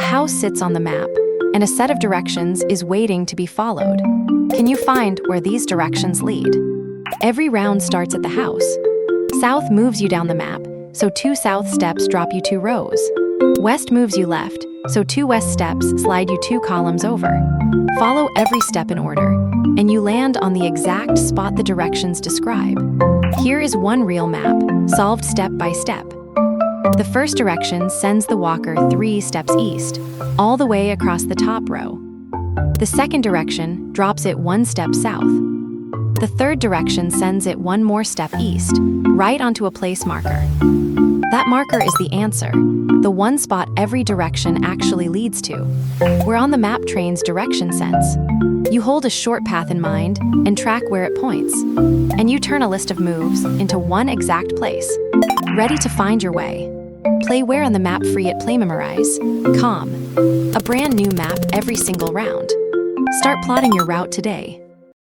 house sits on the map, and a set of directions is waiting to be followed. Can you find where these directions lead? Every round starts at the house. South moves you down the map, so 2 south steps drop you 2 rows. West moves you left, so 2 west steps slide you 2 columns over. Follow every step in order, and you land on the exact spot the directions describe. Here is one real map, solved step by step. The first direction sends the walker 3 steps east, all the way across the top row. The second direction drops it 1 step south. The third direction sends it 1 more step east, right onto a place marker. That marker is the answer, the one spot every direction actually leads to. We're on the map train's direction sense. You hold a short path in mind and track where it points. And you turn a list of moves into one exact place, ready to find your way. Play Where on the Map free at PlayMemorize.com. A brand new map every single round. Start plotting your route today.